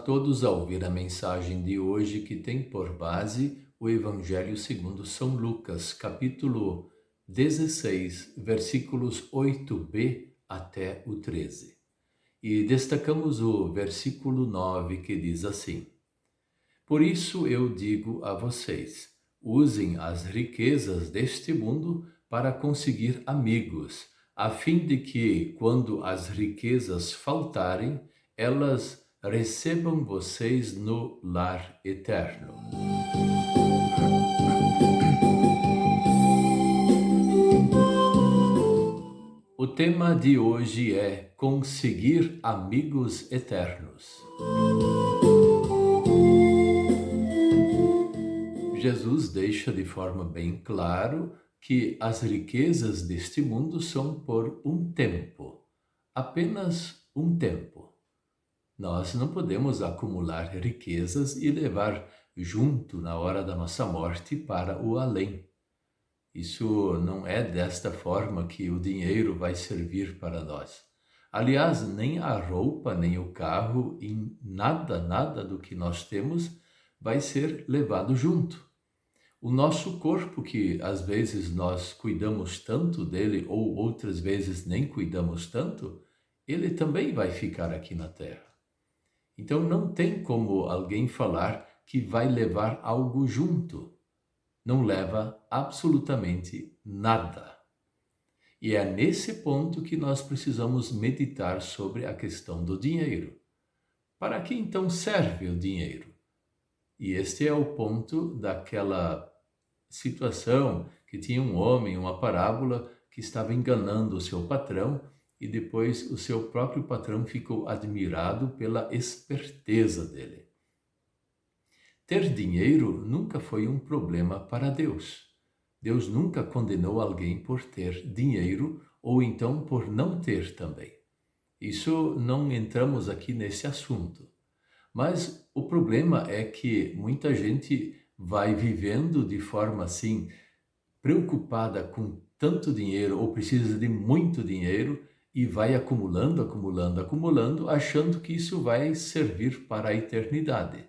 todos a ouvir a mensagem de hoje que tem por base o Evangelho segundo São Lucas, capítulo 16, versículos 8b até o 13. E destacamos o versículo 9 que diz assim: Por isso eu digo a vocês, usem as riquezas deste mundo para conseguir amigos, a fim de que, quando as riquezas faltarem, elas recebam vocês no lar eterno. O tema de hoje é conseguir amigos eternos. Jesus deixa de forma bem claro que as riquezas deste mundo são por um tempo, apenas um tempo. Nós não podemos acumular riquezas e levar junto na hora da nossa morte para o além. Isso não é desta forma que o dinheiro vai servir para nós. Aliás, nem a roupa, nem o carro, e nada do que nós temos vai ser levado junto. O nosso corpo, que às vezes nós cuidamos tanto dele ou outras vezes nem cuidamos tanto, ele também vai ficar aqui na Terra. Então não tem como alguém falar que vai levar algo junto. Não leva absolutamente nada. E é nesse ponto que nós precisamos meditar sobre a questão do dinheiro. Para que então serve o dinheiro? E este é o ponto daquela situação que tinha um homem, uma parábola, que estava enganando o seu patrão e depois o seu próprio patrão ficou admirado pela esperteza dele. Ter dinheiro nunca foi um problema para Deus. Deus nunca condenou alguém por ter dinheiro ou então por não ter também. Isso não entramos aqui nesse assunto. Mas o problema é que muita gente vai vivendo de forma assim, preocupada com tanto dinheiro ou precisa de muito dinheiro e vai acumulando, achando que isso vai servir para a eternidade.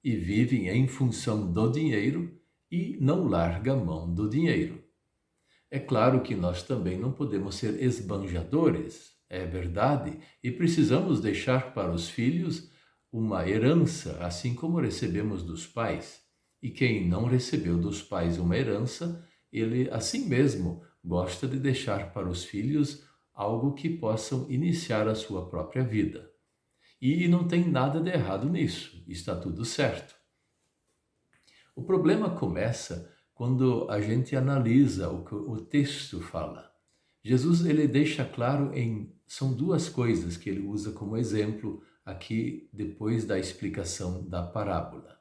E vivem em função do dinheiro e não larga a mão do dinheiro. É claro que nós também não podemos ser esbanjadores, é verdade, e precisamos deixar para os filhos uma herança, assim como recebemos dos pais. E quem não recebeu dos pais uma herança, ele assim mesmo gosta de deixar para os filhos algo que possam iniciar a sua própria vida. E não tem nada de errado nisso, está tudo certo. O problema começa quando a gente analisa o que o texto fala. Jesus ele deixa claro são duas coisas que ele usa como exemplo aqui depois da explicação da parábola.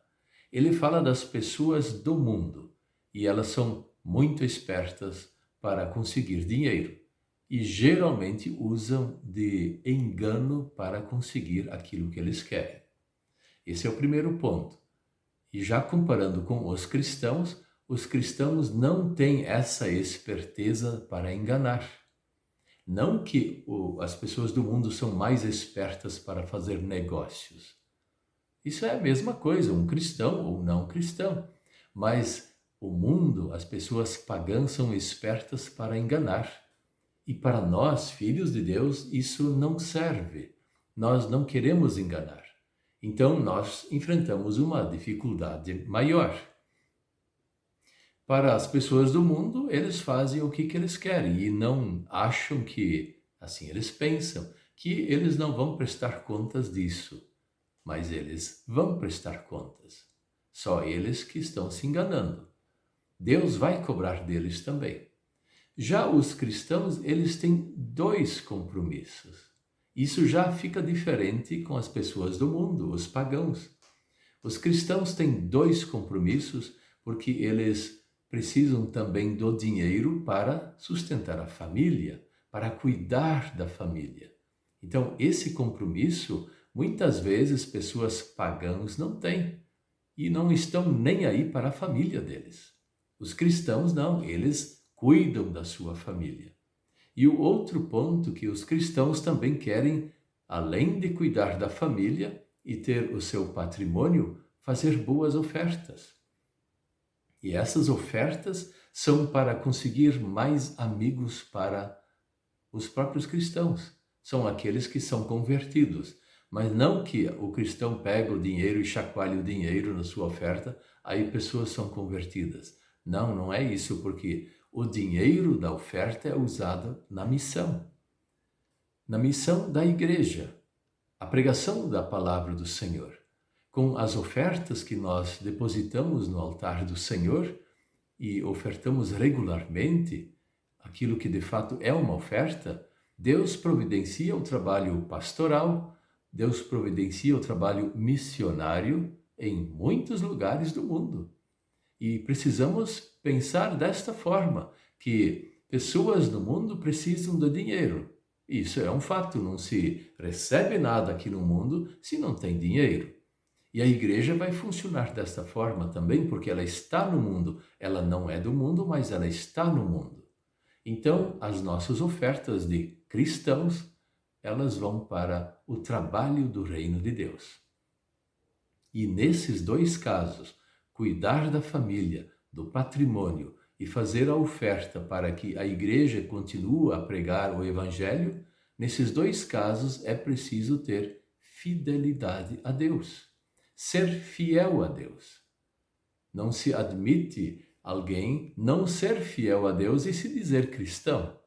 Ele fala das pessoas do mundo e elas são muito espertas para conseguir dinheiro e geralmente usam de engano para conseguir aquilo que eles querem. Esse é o primeiro ponto. E já comparando com os cristãos não têm essa esperteza para enganar. Não que as pessoas do mundo são mais espertas para fazer negócios. Isso é a mesma coisa, um cristão ou não cristão. Mas o mundo, as pessoas pagãs são espertas para enganar. E para nós, filhos de Deus, isso não serve. Nós não queremos enganar. Então nós enfrentamos uma dificuldade maior. Para as pessoas do mundo, eles fazem o que eles querem e não acham que, assim eles pensam, que eles não vão prestar contas disso. Mas eles vão prestar contas. Só eles que estão se enganando. Deus vai cobrar deles também. Já os cristãos, eles têm dois compromissos. Isso já fica diferente com as pessoas do mundo, os pagãos. Os cristãos têm dois compromissos porque eles precisam também do dinheiro para sustentar a família, para cuidar da família. Então, esse compromisso, muitas vezes, pessoas pagãs não têm e não estão nem aí para a família deles. Os cristãos não, eles cuidam da sua família. E o outro ponto que os cristãos também querem, além de cuidar da família, e ter o seu patrimônio, fazer boas ofertas. E essas ofertas são para conseguir mais amigos para os próprios cristãos. São aqueles que são convertidos. Mas não que o cristão pega o dinheiro e chacoalhe o dinheiro na sua oferta, aí pessoas são convertidas. Não, não é isso, porque o dinheiro da oferta é usado na missão da igreja, a pregação da palavra do Senhor. Com as ofertas que nós depositamos no altar do Senhor e ofertamos regularmente, aquilo que de fato é uma oferta, Deus providencia o trabalho pastoral, Deus providencia o trabalho missionário em muitos lugares do mundo. E precisamos pensar desta forma, que pessoas no mundo precisam de dinheiro. Isso é um fato, não se recebe nada aqui no mundo se não tem dinheiro. E a igreja vai funcionar desta forma também, porque ela está no mundo. Ela não é do mundo, mas ela está no mundo. Então, as nossas ofertas de cristãos, elas vão para o trabalho do reino de Deus. E nesses dois casos, cuidar da família, do patrimônio e fazer a oferta para que a igreja continue a pregar o evangelho, nesses dois casos é preciso ter fidelidade a Deus, ser fiel a Deus. Não se admite alguém não ser fiel a Deus e se dizer cristão.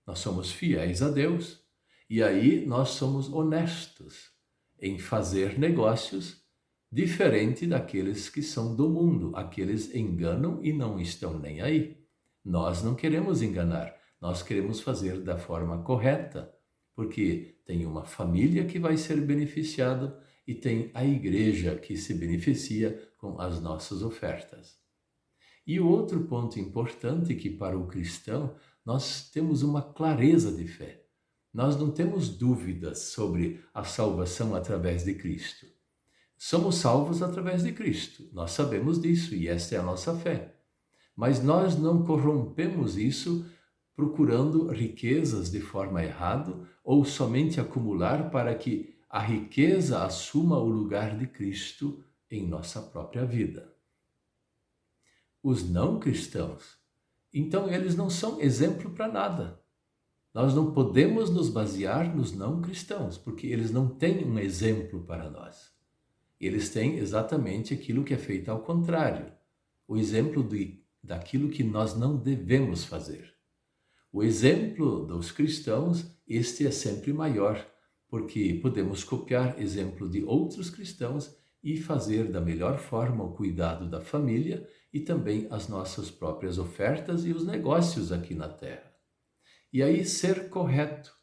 Nós somos fiéis a Deus e aí nós somos honestos em fazer negócios diferente daqueles que são do mundo. Aqueles enganam e não estão nem aí. Nós não queremos enganar, nós queremos fazer da forma correta, porque tem uma família que vai ser beneficiada e tem a igreja que se beneficia com as nossas ofertas. E o outro ponto importante é que para o cristão nós temos uma clareza de fé. Nós não temos dúvidas sobre a salvação através de Cristo. Somos salvos através de Cristo, nós sabemos disso e esta é a nossa fé. Mas nós não corrompemos isso procurando riquezas de forma errada ou somente acumular para que a riqueza assuma o lugar de Cristo em nossa própria vida. Os não cristãos, então eles não são exemplo para nada. Nós não podemos nos basear nos não cristãos, porque eles não têm um exemplo para nós. Eles têm exatamente aquilo que é feito ao contrário, o exemplo daquilo que nós não devemos fazer. O exemplo dos cristãos, este é sempre maior, porque podemos copiar exemplo de outros cristãos e fazer da melhor forma o cuidado da família e também as nossas próprias ofertas e os negócios aqui na terra. E aí ser correto,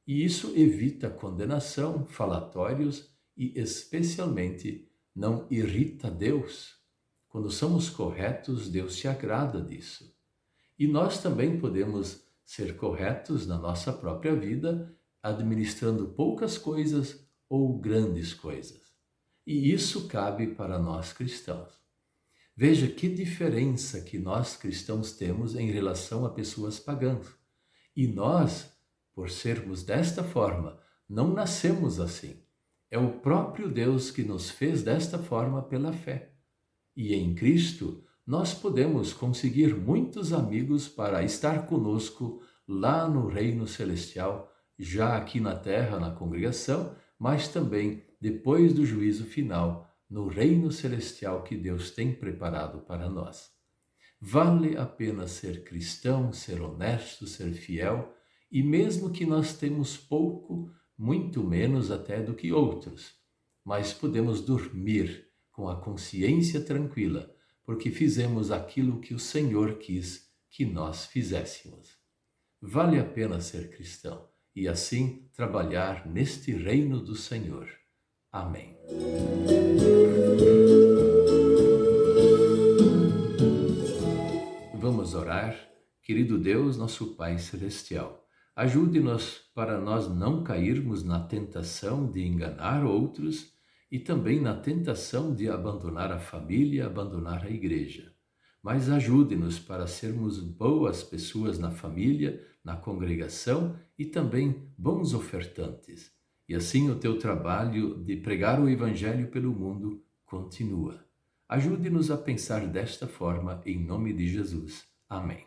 e isso evita condenação, falatórios e especialmente não irrita Deus. Quando somos corretos, Deus se agrada disso. E nós também podemos ser corretos na nossa própria vida, administrando poucas coisas ou grandes coisas. E isso cabe para nós cristãos. Veja que diferença que nós cristãos temos em relação a pessoas pagãs. E nós, por sermos desta forma, não nascemos assim. É o próprio Deus que nos fez desta forma pela fé. E em Cristo, nós podemos conseguir muitos amigos para estar conosco lá no reino celestial, já aqui na terra, na congregação, mas também depois do juízo final, no reino celestial que Deus tem preparado para nós. Vale a pena ser cristão, ser honesto, ser fiel, e mesmo que nós temos pouco, muito menos até do que outros, mas podemos dormir com a consciência tranquila, porque fizemos aquilo que o Senhor quis que nós fizéssemos. Vale a pena ser cristão e assim trabalhar neste reino do Senhor. Amém. Vamos orar. Querido Deus, nosso Pai Celestial, ajude-nos para nós não cairmos na tentação de enganar outros e também na tentação de abandonar a família, abandonar a igreja. Mas ajude-nos para sermos boas pessoas na família, na congregação e também bons ofertantes. e assim o teu trabalho de pregar o Evangelho pelo mundo continua. Ajude-nos a pensar desta forma, em nome de Jesus. Amém.